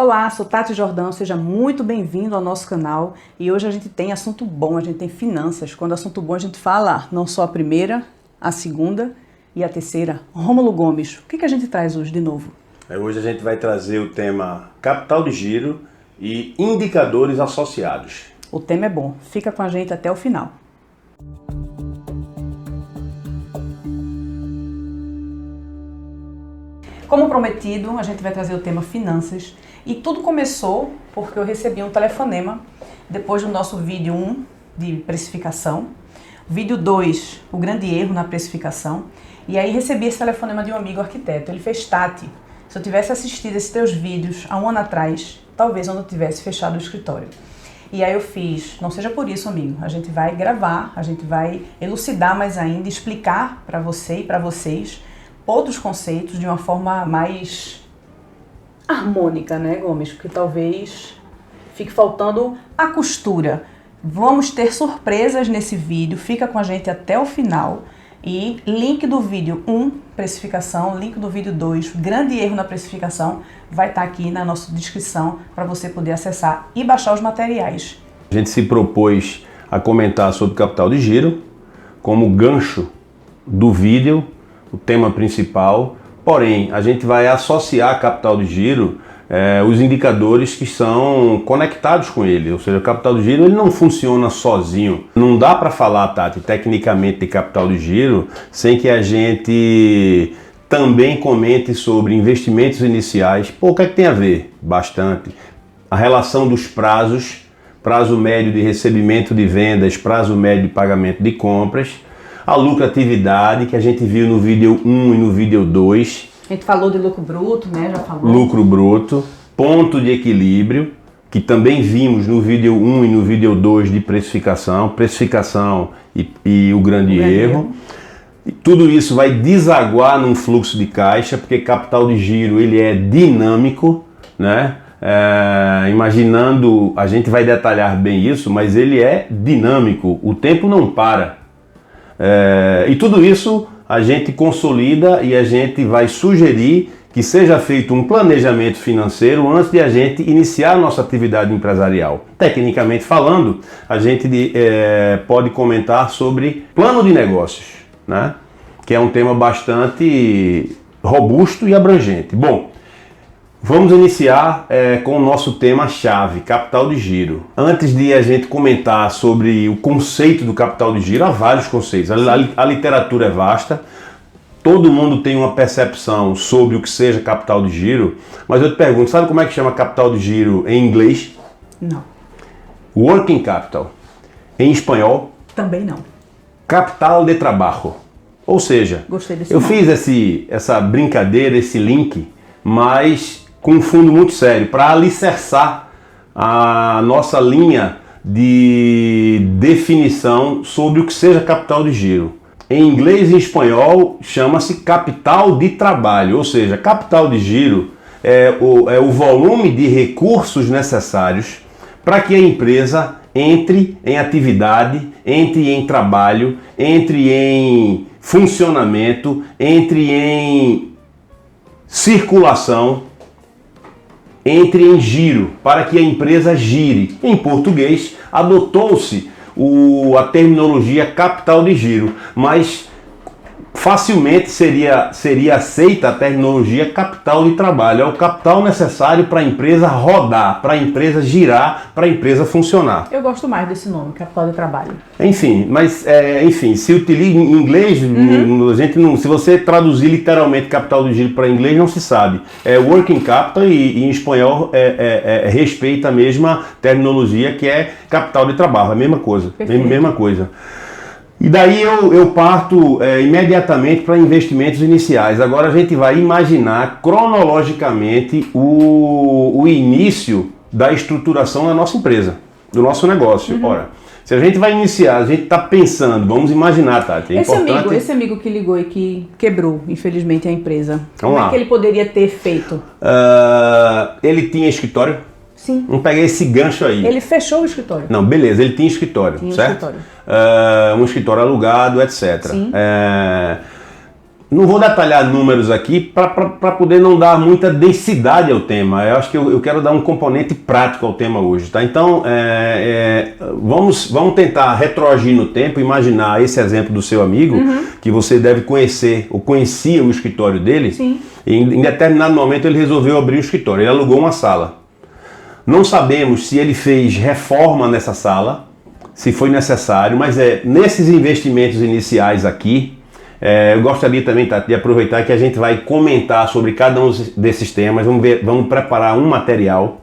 Olá, sou Tati Jordão, seja muito bem-vindo ao nosso canal e hoje a gente tem assunto bom, a gente tem finanças. Quando assunto bom a gente fala não só a primeira, a segunda e a terceira. Rômulo Gomes, o que a gente traz hoje de novo? Hoje a gente vai trazer o tema capital de giro e indicadores associados. O tema é bom, fica com a gente até o final. Como prometido, a gente vai trazer o tema finanças e tudo começou porque eu recebi um telefonema depois do nosso vídeo 1 de precificação, vídeo 2, o grande erro na precificação, e aí recebi esse telefonema de um amigo arquiteto. Ele fez: Tati, se eu tivesse assistido esses teus vídeos há um ano atrás, talvez eu não tivesse fechado o escritório. E aí eu fiz: não seja por isso, amigo, a gente vai gravar, a gente vai elucidar mais ainda, explicar para você e para vocês outros conceitos de uma forma mais harmônica, né, Gomes? Porque talvez fique faltando a costura. Vamos ter surpresas nesse vídeo, fica com a gente até o final. E link do vídeo 1, precificação, link do vídeo 2, grande erro na precificação, vai estar aqui na nossa descrição para você poder acessar e baixar os materiais. A gente se propôs a comentar sobre capital de giro como gancho do vídeo, o tema principal, porém a gente vai associar capital de giro os indicadores que são conectados com ele, ou seja, o capital de giro ele não funciona sozinho. Não dá para falar, Tati, tecnicamente de capital de giro sem que a gente também comente sobre investimentos iniciais. Pô, o que é que tem a ver? Bastante. A relação dos prazos, prazo médio de recebimento de vendas, prazo médio de pagamento de compras, a lucratividade, que a gente viu no vídeo 1 e no vídeo 2. A gente falou de lucro bruto, né? Já falou. Lucro bruto, ponto de equilíbrio, que também vimos no vídeo 1 e no vídeo 2 de precificação e o grande erro. E tudo isso vai desaguar num fluxo de caixa, porque capital de giro ele é dinâmico, né? Imaginando, a gente vai detalhar bem isso, mas ele é dinâmico, o tempo não para. E tudo isso a gente consolida e a gente vai sugerir que seja feito um planejamento financeiro antes de a gente iniciar a nossa atividade empresarial. Tecnicamente falando, a gente pode comentar sobre plano de negócios, né? Que é um tema bastante robusto e abrangente. Bom, vamos iniciar com o nosso tema-chave, capital de giro. Antes de a gente comentar sobre o conceito do capital de giro, há vários conceitos. A literatura é vasta, todo mundo tem uma percepção sobre o que seja capital de giro, mas eu te pergunto, sabe como é que chama capital de giro em inglês? Não. Working capital. Em espanhol? Também não. Capital de trabalho. Ou seja, gostei desse eu nome. fiz essa brincadeira, esse link, mas com um fundo muito sério, para alicerçar a nossa linha de definição sobre o que seja capital de giro. Em inglês e em espanhol chama-se capital de trabalho, ou seja, capital de giro é o volume de recursos necessários para que a empresa entre em atividade, entre em trabalho, entre em funcionamento, entre em circulação, entre em giro, para que a empresa gire. Em português, adotou-se a terminologia capital de giro, mas facilmente seria aceita a terminologia capital de trabalho. É o capital necessário para a empresa rodar, para a empresa girar, para a empresa funcionar. Eu gosto mais desse nome, capital de trabalho. Enfim, mas se utiliza em inglês, a gente não, se você traduzir literalmente capital de giro para inglês, não se sabe. É working capital e em espanhol respeita a mesma terminologia que é capital de trabalho, a mesma coisa. Mesma coisa. E daí eu parto imediatamente para investimentos iniciais. Agora a gente vai imaginar cronologicamente o início da estruturação da nossa empresa, do nosso negócio. Ora, se a gente vai iniciar, a gente está pensando, vamos imaginar, Tati, importante... Esse amigo que ligou e que quebrou, infelizmente, a empresa, Vamos como lá. é que ele poderia ter feito? Ele tinha escritório? Sim. Vamos pegar esse gancho aí. Ele fechou o escritório. Não, beleza, ele tinha escritório, certo? Um escritório alugado, etc. Sim. não vou detalhar números aqui para poder não dar muita densidade ao tema. Eu acho que eu quero dar um componente prático ao tema hoje, tá? Então, vamos tentar retroagir no tempo, imaginar esse exemplo do seu amigo, que você deve conhecer, ou conhecia o escritório dele. Sim. E em determinado momento ele resolveu abrir o escritório, ele alugou uma sala. Não sabemos se ele fez reforma nessa sala, se foi necessário, mas nesses investimentos iniciais aqui, eu gostaria também, Tati, de aproveitar que a gente vai comentar sobre cada um desses temas. Vamos preparar um material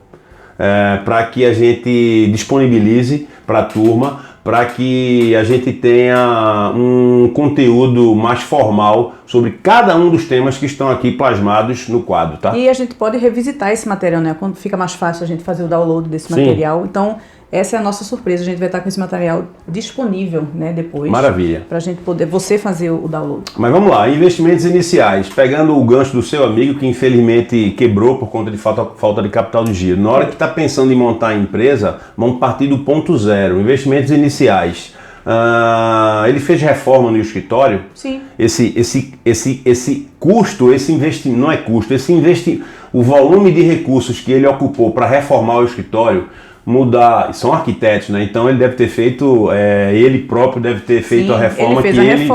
para que a gente disponibilize para a turma, para que a gente tenha um conteúdo mais formal sobre cada um dos temas que estão aqui plasmados no quadro, tá? E a gente pode revisitar esse material, né? Quando fica mais fácil a gente fazer o download desse material. Então, essa é a nossa surpresa. A gente vai estar com esse material disponível, né, depois. Maravilha. Para a gente poder, você fazer o download. Mas vamos lá, investimentos iniciais. Pegando o gancho do seu amigo que infelizmente quebrou por conta de falta de capital de giro. Na hora que está pensando em montar a empresa, vamos partir do ponto zero. Investimentos iniciais. Ele fez reforma no escritório. Sim. Esse custo, esse investimento, não é custo, o volume de recursos que ele ocupou para reformar o escritório, são arquitetos, né? Então ele deve ter feito, ele próprio deve ter feito a reforma que ele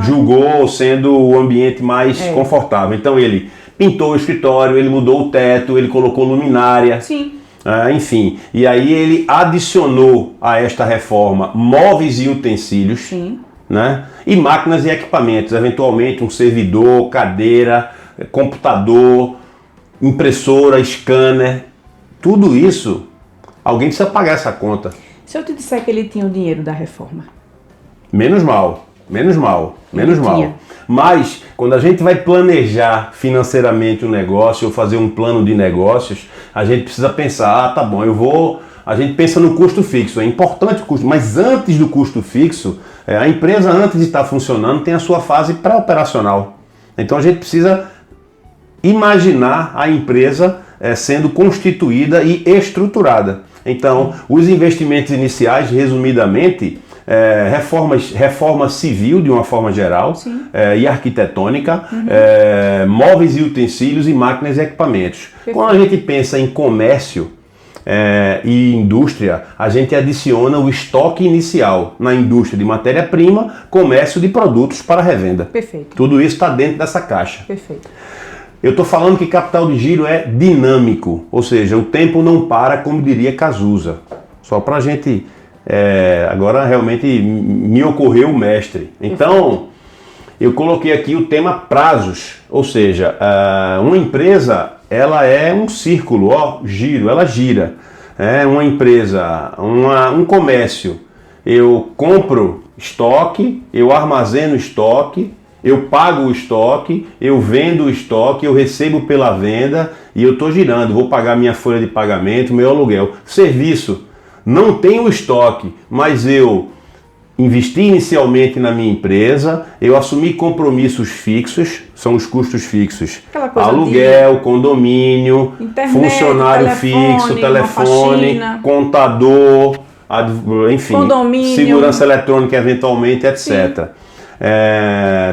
julgou sendo o ambiente mais confortável. Então ele pintou o escritório, ele mudou o teto, ele colocou luminária. Sim. Enfim, e aí ele adicionou a esta reforma móveis e utensílios. Sim. Né? E máquinas e equipamentos, eventualmente um servidor, cadeira, computador, impressora, scanner, tudo isso. Alguém precisa pagar essa conta. Se eu te disser que ele tinha o dinheiro da reforma? Menos mal. Tinha. Mas, quando a gente vai planejar financeiramente um negócio ou fazer um plano de negócios, a gente precisa pensar, tá bom, a gente pensa no custo fixo, é importante o custo, mas antes do custo fixo, a empresa, antes de estar funcionando, tem a sua fase pré-operacional. Então a gente precisa imaginar a empresa sendo constituída e estruturada. Então, os investimentos iniciais, resumidamente, reforma civil de uma forma geral, e arquitetônica, móveis e utensílios e máquinas e equipamentos. Perfeito. Quando a gente pensa em comércio e indústria, a gente adiciona o estoque inicial na indústria de matéria-prima, comércio de produtos para revenda. Perfeito. Tudo isso está dentro dessa caixa. Perfeito. Eu estou falando que capital de giro é dinâmico, ou seja, o tempo não para, como diria Cazuza. Só para a gente... agora realmente me ocorreu o mestre. Então, eu coloquei aqui o tema prazos, ou seja, uma empresa, ela é um círculo, giro, ela gira. Uma empresa, um comércio, eu compro estoque, eu armazeno estoque, eu pago o estoque, eu vendo o estoque, eu recebo pela venda e eu estou girando, vou pagar minha folha de pagamento, meu aluguel. Serviço, não tenho estoque, mas eu investi inicialmente na minha empresa, eu assumi compromissos fixos, são os custos fixos. Aluguel, condomínio, internet, funcionário fixo, telefone, contador, enfim, condomínio, segurança eletrônica eventualmente, etc.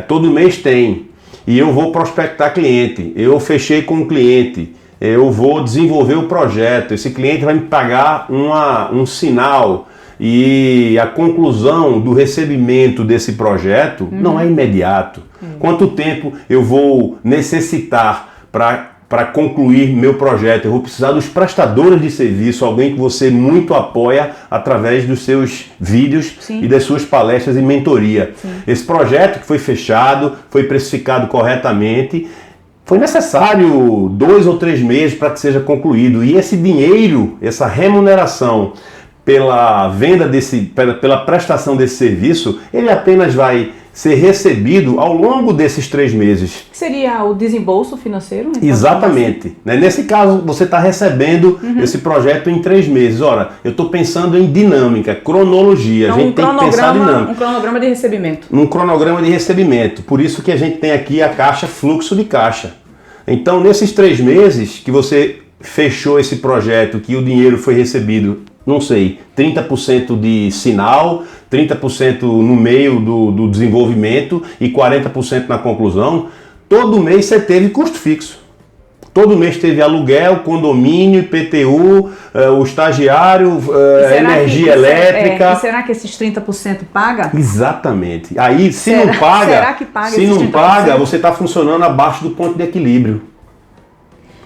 Todo mês tem. E eu vou prospectar cliente, eu fechei com o cliente, eu vou desenvolver o projeto, esse cliente vai me pagar um sinal e a conclusão do recebimento desse projeto não é imediato. Quanto tempo eu vou necessitar para concluir meu projeto? Eu vou precisar dos prestadores de serviço, alguém que você muito apoia através dos seus vídeos e das suas palestras e mentoria. Esse projeto que foi fechado, foi precificado corretamente, foi necessário 2 ou 3 meses para que seja concluído. E esse dinheiro, essa remuneração pela venda pela prestação desse serviço, ele apenas vai ser recebido ao longo desses 3 meses. Seria o desembolso financeiro? Então, exatamente. Nesse caso, você está recebendo esse projeto em 3 meses. Ora, eu estou pensando em dinâmica, cronologia. Então, a gente tem que pensar dinâmica. Um cronograma de recebimento. Um cronograma de recebimento. Por isso que a gente tem aqui a caixa, fluxo de caixa. Então, nesses 3 meses que você fechou esse projeto, que o dinheiro foi recebido não sei, 30% de sinal, 30% no meio do desenvolvimento e 40% na conclusão, todo mês você teve custo fixo. Todo mês teve aluguel, condomínio, IPTU, o estagiário, energia elétrica. E será que esses 30% paga? Exatamente. Aí, se não paga, será que paga se não paga, você está funcionando abaixo do ponto de equilíbrio.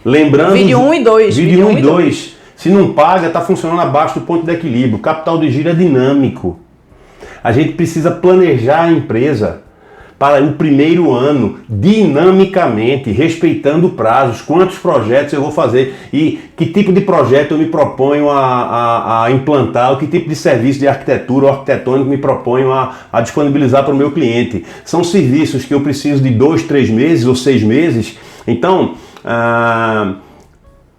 Lembrando... Vídeo 1 e 2. Vídeo 1 e 2. Se não paga, está funcionando abaixo do ponto de equilíbrio. O capital de giro é dinâmico. A gente precisa planejar a empresa para o primeiro ano, dinamicamente, respeitando prazos, quantos projetos eu vou fazer e que tipo de projeto eu me proponho a implantar, que tipo de serviço de arquitetura ou arquitetônico me proponho a disponibilizar para o meu cliente. São serviços que eu preciso de 2, 3 meses ou 6 meses, então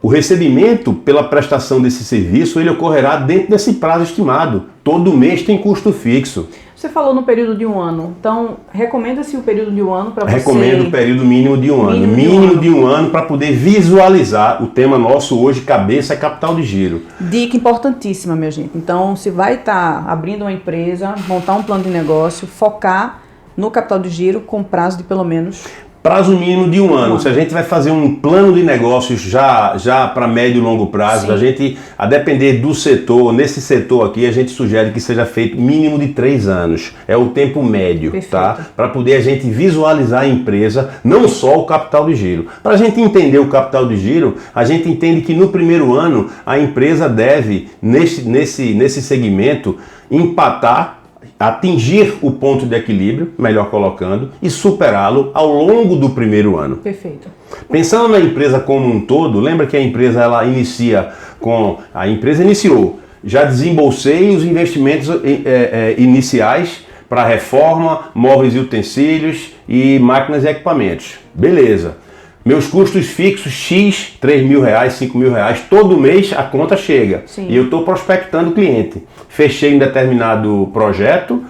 o recebimento pela prestação desse serviço ele ocorrerá dentro desse prazo estimado. Todo mês tem custo fixo. Você falou no período de 1 ano, então recomenda-se o período de 1 ano para você... Recomendo o período mínimo de 1 ano. Mínimo de um ano para poder visualizar o tema nosso hoje, cabeça é capital de giro. Dica importantíssima, minha gente. Então, se vai estar abrindo uma empresa, montar um plano de negócio, focar no capital de giro com prazo de pelo menos... Prazo mínimo de 1 ano. Se a gente vai fazer um plano de negócios já para médio e longo prazo, a depender do setor, nesse setor aqui, a gente sugere que seja feito mínimo de 3 anos. É o tempo médio, perfeito, tá? Para poder a gente visualizar a empresa, não só o capital de giro. Para a gente entender o capital de giro, a gente entende que no primeiro ano a empresa deve, nesse segmento, atingir o ponto de equilíbrio, melhor colocando, e superá-lo ao longo do primeiro ano. Perfeito. Pensando na empresa como um todo, lembra que a empresa iniciou, já desembolsei os investimentos iniciais para reforma, móveis e utensílios e máquinas e equipamentos. Beleza. Meus custos fixos, X, R$3.000, R$5.000, todo mês a conta chega. Sim. E eu estou prospectando o cliente. Fechei um determinado projeto,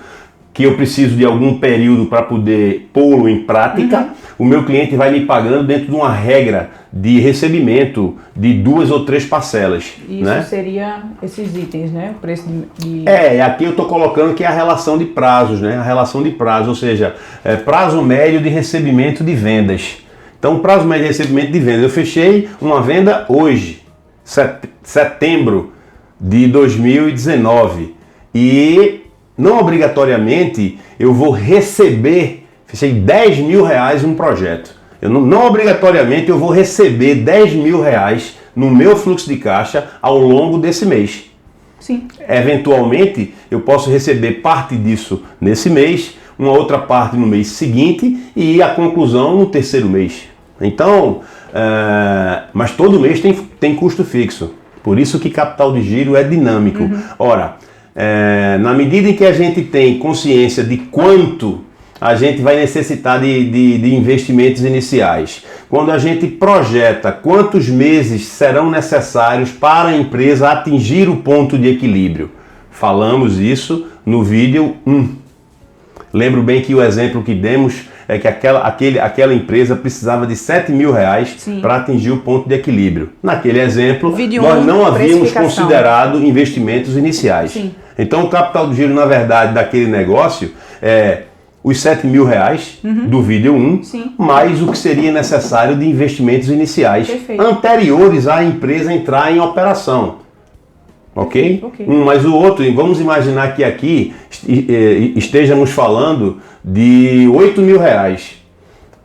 que eu preciso de algum período para poder pô-lo em prática. O meu cliente vai me pagando dentro de uma regra de recebimento de 2 ou 3 parcelas. Isso, né? Seria esses itens, né? O preço de... aqui eu estou colocando que é a relação de prazos, né? A relação de prazos, ou seja, prazo médio de recebimento de vendas. Então, o prazo médio de recebimento de venda. Eu fechei uma venda hoje, setembro de 2019. E não obrigatoriamente eu vou receber, fechei R$10.000 um projeto. Não obrigatoriamente eu vou receber R$10.000 no meu fluxo de caixa ao longo desse mês. Sim. Eventualmente, eu posso receber parte disso nesse mês, uma outra parte no mês seguinte e a conclusão no terceiro mês. Então, mas todo mês tem custo fixo. Por isso que capital de giro é dinâmico. Ora, na medida em que a gente tem consciência de quanto a gente vai necessitar de investimentos iniciais, quando a gente projeta quantos meses serão necessários para a empresa atingir o ponto de equilíbrio, falamos isso no vídeo 1. Lembro bem que o exemplo que demos é que aquela empresa precisava de R$7.000 para atingir o ponto de equilíbrio. Naquele exemplo, nós não havíamos considerado investimentos iniciais. Sim. Então, o capital de giro, na verdade, daquele negócio é os R$7.000 do vídeo 1, mais o que seria necessário de investimentos iniciais anteriores à empresa entrar em operação. Ok? Mas o outro, vamos imaginar que aqui estejamos falando de R$8.000.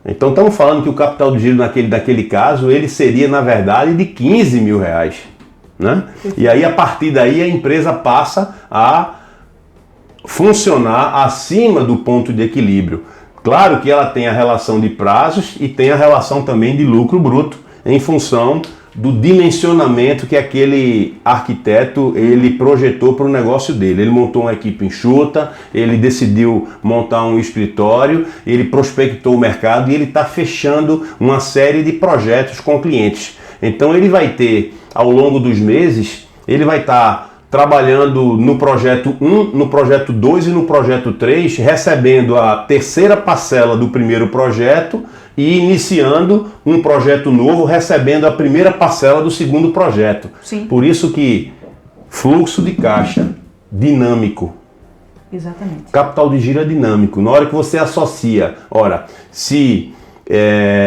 Então estamos falando que o capital de giro daquele caso, ele seria na verdade de R$15.000. Né? E aí a partir daí a empresa passa a funcionar acima do ponto de equilíbrio. Claro que ela tem a relação de prazos e tem a relação também de lucro bruto em função do dimensionamento que aquele arquiteto ele projetou para o negócio dele. Ele montou uma equipe enxuta, ele decidiu montar um escritório, ele prospectou o mercado e ele está fechando uma série de projetos com clientes. Então ele vai ter, ao longo dos meses, ele vai estar trabalhando no projeto 1, no projeto 2 e no projeto 3, recebendo a terceira parcela do primeiro projeto e iniciando um projeto novo, recebendo a primeira parcela do segundo projeto. Sim. Por isso que Fluxo de caixa dinâmico. Exatamente. Capital de giro é dinâmico. Na hora que você associa, se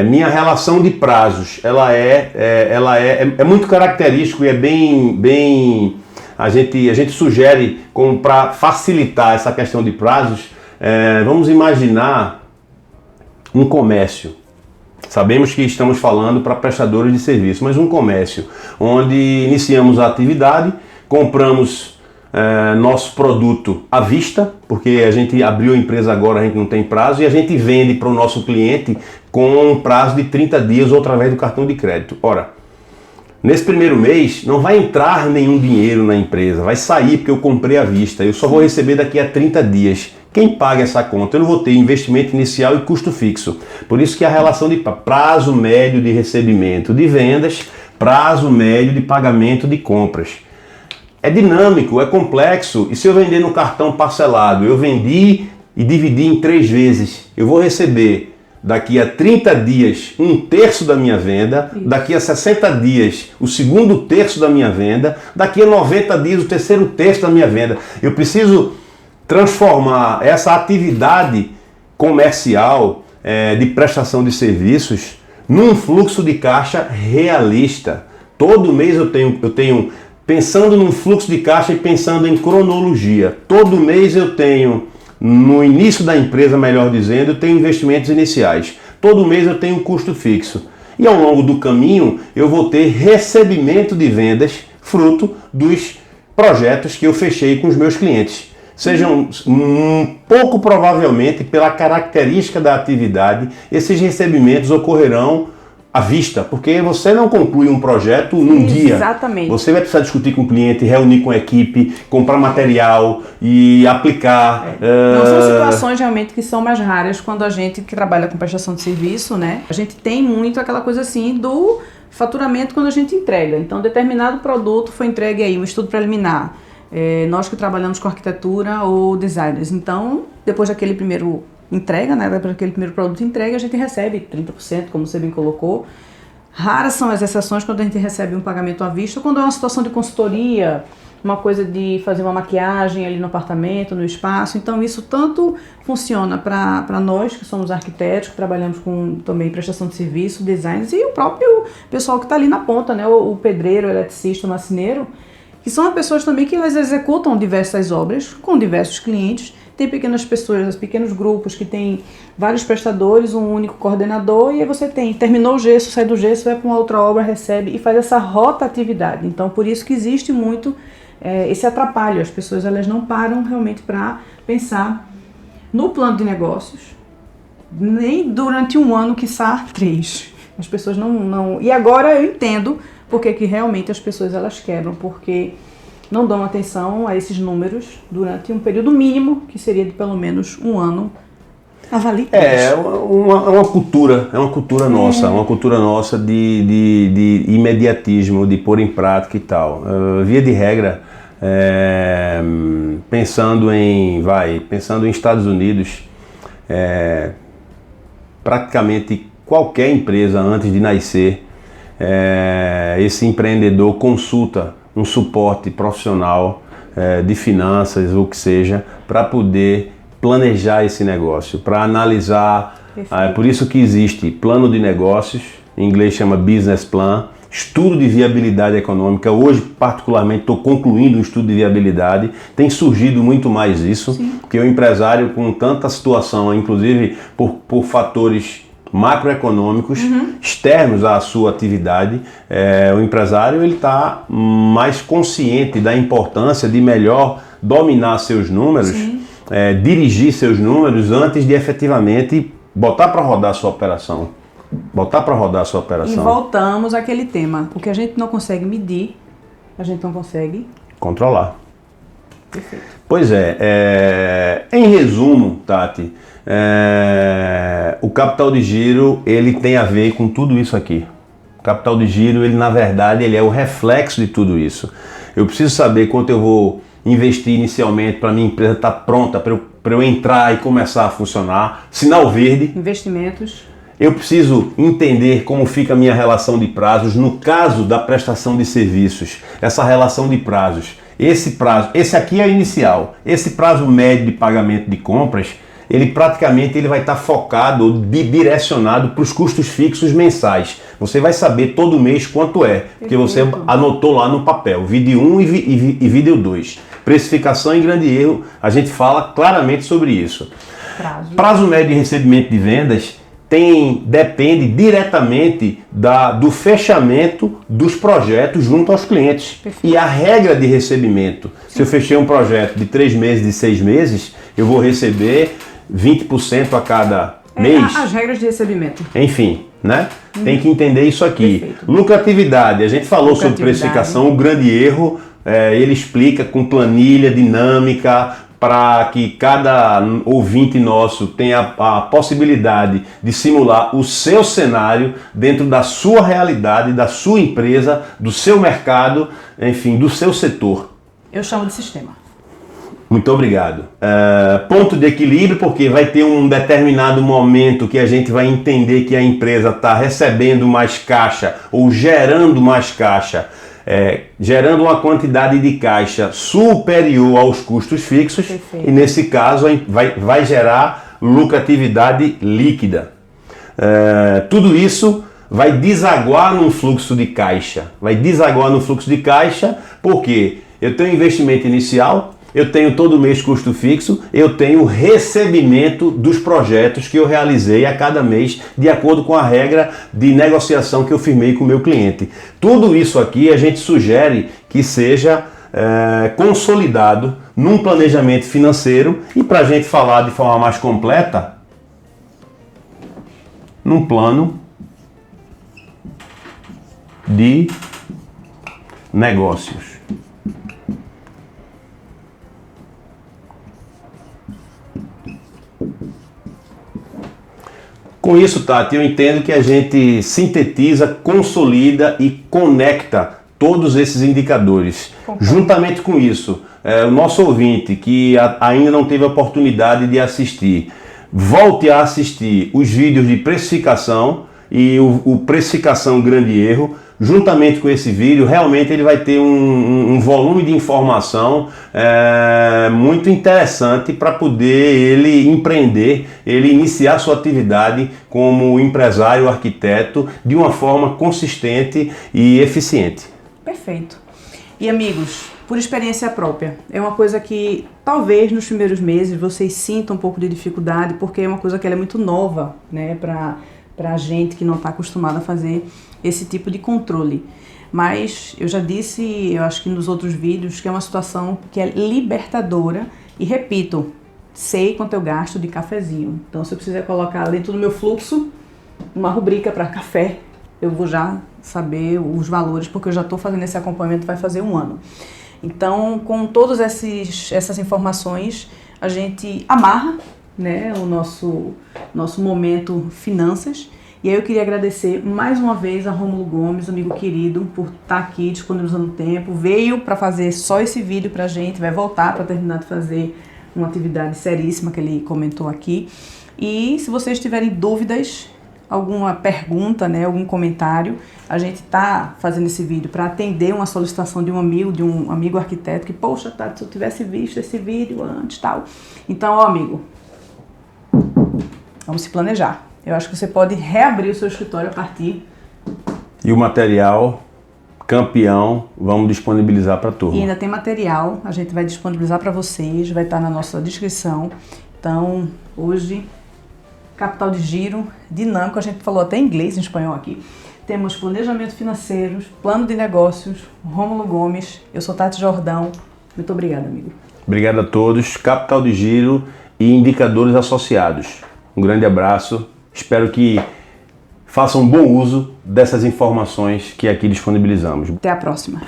minha relação de prazos, ela é muito característico e é bem a gente sugere como para facilitar essa questão de prazos. Vamos imaginar um comércio. Sabemos que estamos falando para prestadores de serviço, mas um comércio onde iniciamos a atividade, compramos nosso produto à vista, porque a gente abriu a empresa agora, a gente não tem prazo, e a gente vende para o nosso cliente com um prazo de 30 dias ou através do cartão de crédito. Ora, nesse primeiro mês não vai entrar nenhum dinheiro na empresa, vai sair porque eu comprei à vista, eu só vou receber daqui a 30 dias. Quem paga essa conta? Eu não vou ter investimento inicial e custo fixo. Por isso que a relação de prazo médio de recebimento de vendas, prazo médio de pagamento de compras. É dinâmico, é complexo, e se eu vender no cartão parcelado, eu vendi e dividi em 3 vezes, eu vou receber daqui a 30 dias 1/3 da minha venda, daqui a 60 dias o 2/3 da minha venda, daqui a 90 dias o 3/3 da minha venda. Eu preciso transformar essa atividade comercial de prestação de serviços num fluxo de caixa realista. Todo mês eu tenho pensando num fluxo de caixa e pensando em cronologia. Todo mês eu tenho, no início da empresa, melhor dizendo, eu tenho investimentos iniciais. Todo mês eu tenho um custo fixo. E ao longo do caminho eu vou ter recebimento de vendas fruto dos projetos que eu fechei com os meus clientes. Sejam pouco provavelmente, pela característica da atividade, esses recebimentos ocorrerão à vista, porque você não conclui um projeto num dia. Exatamente. Você vai precisar discutir com o cliente, reunir com a equipe, comprar material e aplicar. Não, são situações realmente que são mais raras quando a gente que trabalha com prestação de serviço, né? A gente tem muito aquela coisa assim do faturamento quando a gente entrega. Então, determinado produto foi entregue aí, um estudo preliminar. Nós que trabalhamos com arquitetura ou designers. Então, depois daquele primeiro entrega, né, para aquele primeiro produto entrega, a gente recebe 30%, como você bem colocou. Raras são as exceções quando a gente recebe um pagamento à vista, quando é uma situação de consultoria, uma coisa de fazer uma maquiagem ali no apartamento, no espaço. Então isso tanto funciona para nós que somos arquitetos, que trabalhamos com também prestação de serviço, designers, e o próprio pessoal que está ali na ponta, né, o pedreiro, o eletricista, o marceneiro, que são as pessoas também que elas executam diversas obras com diversos clientes. Tem pequenas pessoas, pequenos grupos que tem vários prestadores, um único coordenador, e aí você terminou o gesso, sai do gesso, vai para uma outra obra, recebe e faz essa rotatividade. Então, por isso que existe muito esse atrapalho. As pessoas elas não param realmente para pensar no plano de negócios, nem durante um ano, quiçá 3. As pessoas não... E agora eu entendo porque que realmente as pessoas elas quebram, porque não dão atenção a esses números durante um período mínimo, que seria de pelo menos um ano. Avalie. É uma cultura nossa de imediatismo, de pôr em prática e tal. Via de regra, pensando em Estados Unidos, praticamente qualquer empresa antes de nascer, esse empreendedor consulta um suporte profissional de finanças ou o que seja, para poder planejar esse negócio, para analisar. Por isso que existe plano de negócios, em inglês chama business plan, estudo de viabilidade econômica. Hoje, particularmente, estou concluindo o estudo de viabilidade. Tem surgido muito mais isso, sim, porque o empresário, com tanta situação, inclusive por fatores macroeconômicos externos à sua atividade, o empresário ele está mais consciente da importância de melhor dominar seus números, dirigir seus números antes de efetivamente botar para rodar a sua operação. E voltamos àquele tema. O que a gente não consegue medir, a gente não consegue controlar. Perfeito. Pois em resumo, Tati, o capital de giro ele tem a ver com tudo isso aqui. O capital de giro, ele na verdade, ele é o reflexo de tudo isso. Eu preciso saber quanto eu vou investir inicialmente para minha empresa estar pronta, para eu entrar e começar a funcionar. Sinal verde. Investimentos. Eu preciso entender como fica a minha relação de prazos. No caso da prestação de serviços, essa relação de prazos, esse prazo, esse aqui é inicial, esse prazo médio de pagamento de compras, ele praticamente vai estar focado ou direcionado para os custos fixos mensais. Você vai saber todo mês quanto é, porque você anotou lá no papel, vídeo 1 e vídeo 2. Precificação em grande erro, a gente fala claramente sobre isso. Prazo médio de recebimento de vendas depende diretamente do fechamento dos projetos junto aos clientes. Perfeito. E a regra de recebimento, se eu fechei um projeto de 3 meses, de 6 meses, eu vou receber 20% a cada mês. As regras de recebimento. Enfim, né? Tem que entender isso aqui. Perfeito. Lucratividade, a gente falou sobre precificação, o grande erro, ele explica com planilha dinâmica, para que cada ouvinte nosso tenha a possibilidade de simular o seu cenário dentro da sua realidade, da sua empresa, do seu mercado, enfim, do seu setor. Eu chamo de sistema. Muito obrigado. Ponto de equilíbrio, porque vai ter um determinado momento que a gente vai entender que a empresa está recebendo mais caixa ou gerando mais caixa, gerando uma quantidade de caixa superior aos custos fixos. Perfeito. E nesse caso vai gerar lucratividade líquida. Tudo isso vai desaguar num fluxo de caixa. Porque eu tenho investimento inicial, eu tenho todo mês custo fixo, eu tenho recebimento dos projetos que eu realizei a cada mês, de acordo com a regra de negociação que eu firmei com o meu cliente. Tudo isso aqui a gente sugere que seja consolidado num planejamento financeiro e, para a gente falar de forma mais completa, num plano de negócios. Com isso, Tati, eu entendo que a gente sintetiza, consolida e conecta todos esses indicadores. Juntamente com isso, o nosso ouvinte que ainda não teve a oportunidade de assistir, volte a assistir os vídeos de precificação e o precificação grande erro. Juntamente com esse vídeo, realmente ele vai ter um volume de informação muito interessante para poder ele empreender, ele iniciar sua atividade como empresário, arquiteto, de uma forma consistente e eficiente. Perfeito. E amigos, por experiência própria, é uma coisa que talvez nos primeiros meses vocês sintam um pouco de dificuldade, porque é uma coisa que ela é muito nova, né, para a gente que não está acostumado a fazer esse tipo de controle. Mas eu já disse, eu acho que nos outros vídeos, que é uma situação que é libertadora. E repito, sei quanto eu gasto de cafezinho. Então, se eu precisar colocar dentro do meu fluxo uma rubrica para café, eu vou já saber os valores, porque eu já estou fazendo esse acompanhamento, vai fazer 1 ano. Então, com todas essas informações, a gente amarra, né, o nosso momento finanças. E aí eu queria agradecer mais uma vez a Rômulo Gomes, amigo querido, por estar aqui disponibilizando tempo. Veio para fazer só esse vídeo pra gente, vai voltar para terminar de fazer uma atividade seríssima que ele comentou aqui. E se vocês tiverem dúvidas, alguma pergunta, né, algum comentário, a gente tá fazendo esse vídeo para atender uma solicitação de um amigo arquiteto que, poxa, tá, se eu tivesse visto esse vídeo antes, tal. Então, ó, amigo, vamos se planejar. Eu acho que você pode reabrir o seu escritório a partir. E o material campeão vamos disponibilizar para a turma. E ainda tem material, a gente vai disponibilizar para vocês, vai estar na nossa descrição. Então, hoje, capital de giro, dinâmico, a gente falou até em inglês, em espanhol aqui. Temos planejamento financeiro, plano de negócios, Rômulo Gomes, eu sou Tati Jordão. Muito obrigada, amigo. Obrigado a todos, capital de giro e indicadores associados. Um grande abraço. Espero que façam bom uso dessas informações que aqui disponibilizamos. Até a próxima.